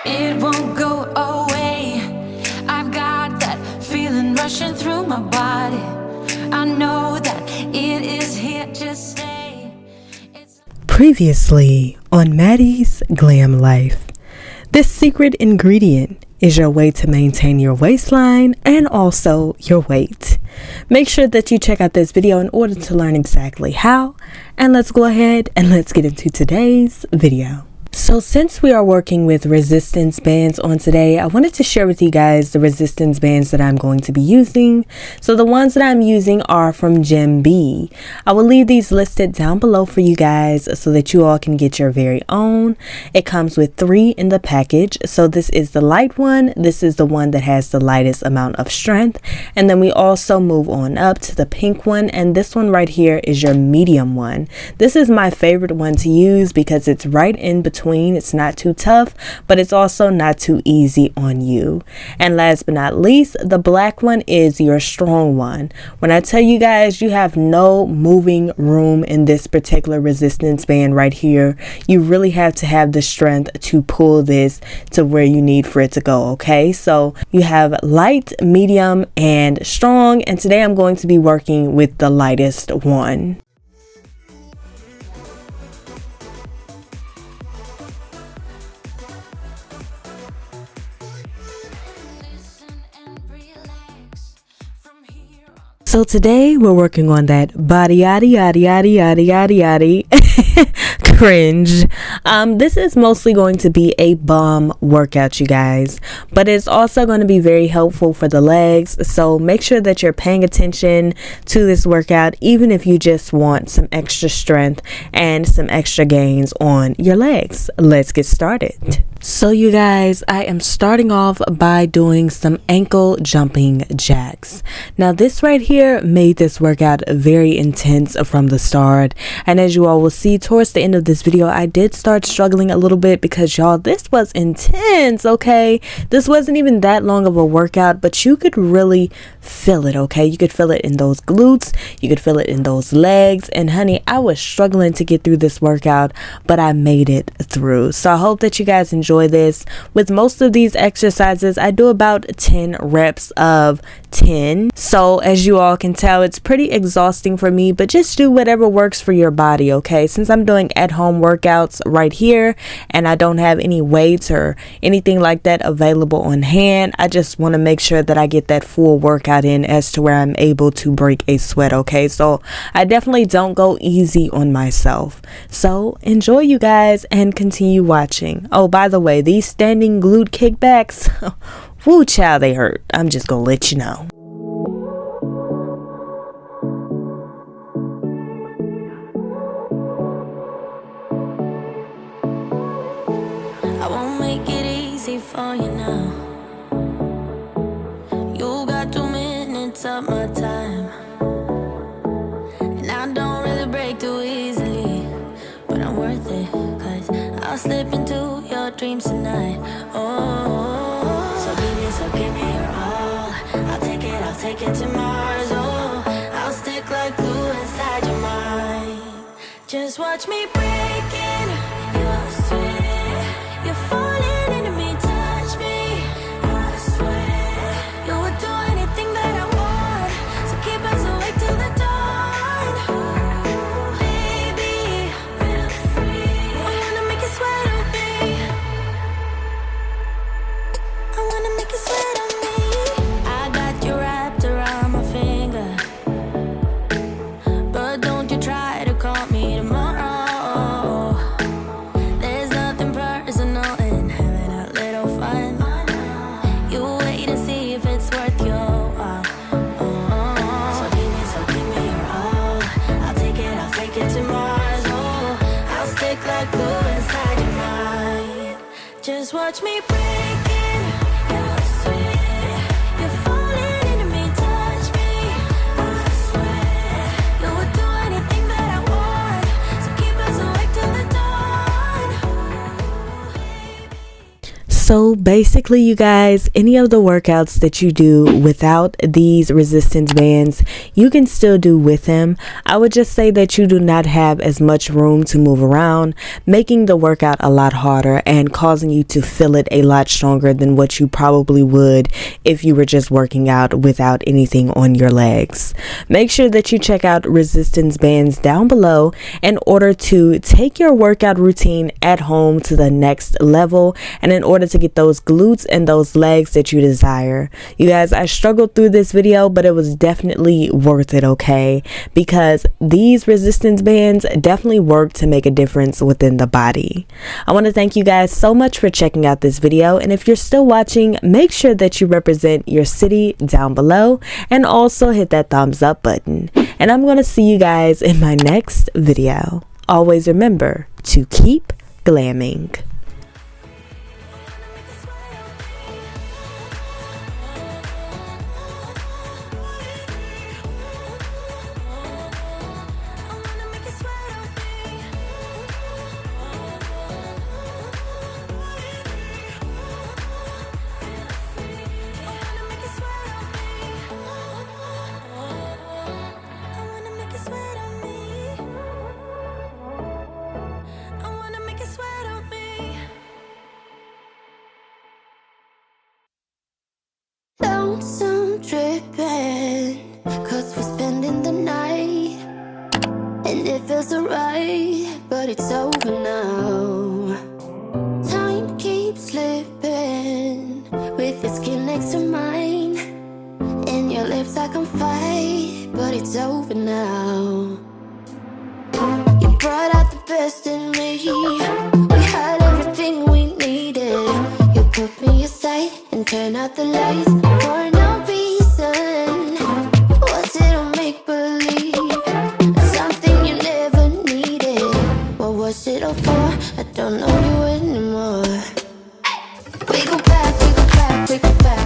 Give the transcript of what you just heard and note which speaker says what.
Speaker 1: It won't go away. I've got that feeling rushing through my body. I know that it is here to stay.
Speaker 2: Previously on Mattie's Glam Life. This secret ingredient is your way to maintain your waistline and also your weight. Make sure that you check out this video in order to learn exactly how. And let's go ahead and let's get into today's video. So since we are working with resistance bands on today, I wanted to share with you guys the resistance bands that I'm going to be using. So the ones that I'm using are from GYMB. I will leave these listed down below for you guys so that you all can get your very own. It comes with 3 in the package. So this is the light one. This is the one that has the lightest amount of strength. And then we also move on up to the pink one. And this one right here is your medium one. This is my favorite one to use because it's right in between. It's not too tough, but it's also not too easy on you. And last but not least, the black one is your strong one. When I tell you guys, you have no moving room in this particular resistance band right here. You really have to have the strength to pull this to where you need for it to go. Okay, so you have light, medium, and strong, and today I'm going to be working with the lightest one. So today we're working on that body yaddy yaddy yaddy yaddy yaddy yaddy cringe. This is mostly going to be a bum workout, you guys, but it's also going to be very helpful for the legs. So make sure that you're paying attention to this workout, even if you just want some extra strength and some extra gains on your legs. Let's get started. So you guys, I am starting off by doing some ankle jumping jacks. Now this right here made this workout very intense from the start, and as you all will see towards the end of this video, I did start struggling a little bit because y'all, this was intense. Okay, this wasn't even that long of a workout, but you could really feel it. Okay, you could feel it in those glutes, you could feel it in those legs, and honey, I was struggling to get through this workout, but I made it through. So I hope that you guys enjoy this. With most of these exercises, I do about 10 reps of 10. So as you all can tell, it's pretty exhausting for me, but just do whatever works for your body. Okay, since I'm doing at-home workouts right here and I don't have any weights or anything like that available on hand, I just want to make sure that I get that full workout in as to where I'm able to break a sweat. Okay, so I definitely don't go easy on myself. So enjoy, you guys, and continue watching. Oh, by the way, these standing glute kickbacks, woo child, they hurt. I'm just gonna let you know.
Speaker 1: I won't make it easy for you now. You got 2 minutes of my time, and I don't really break too easily, but I'm worth it, 'cause I'll slip into your dreams tonight. Oh, so give me your all. I'll take it to Mars. Oh, I'll stick like glue inside your mind. Just watch me breaking your sweat. You're falling into me, touch me. I swear you would do anything that I want, so keep us awake till the dawn. Ooh, baby, feel free. I wanna make you sweat on me. I wanna make you sweat on me. I got you wrapped around my finger, but don't you try to call me tomorrow. There's nothing personal in having a little fun. You wait and see if it's worth your while. So give me your all. I'll take it to Mars. Oh, I'll stick like glue inside your mind. Just watch me breaking your sweat. You're falling into me, touch me. I swear you would do anything that I want, so keep us awake till the dawn. Ooh, baby.
Speaker 2: So basically, you guys, any of the workouts that you do without these resistance bands, you can still do with them. I would just say that you do not have as much room to move around, making the workout a lot harder and causing you to feel it a lot stronger than what you probably would if you were just working out without anything on your legs. Make sure that you check out resistance bands down below in order to take your workout routine at home to the next level, and in order to get those glutes and those legs that you desire. You guys, I struggled through this video, but it was definitely worth it, okay? Because these resistance bands definitely work to make a difference within the body. I want to thank you guys so much for checking out this video, and if you're still watching, make sure that you represent your city down below and also hit that thumbs up button. And I'm going to see you guys in my next video. Always remember to keep glamming.
Speaker 1: Lonesome dripping, cause we're spending the night, and it feels alright, but it's over now. Time keeps slipping, with your skin next to mine, and your lips I can fight, but it's over now. You brought out the best in me, we had everything we needed. You put me aside and turn out the lights for no reason. Was it a make-believe, something you never needed? What was it all for? I don't know you anymore. We go back, we go back, we go back.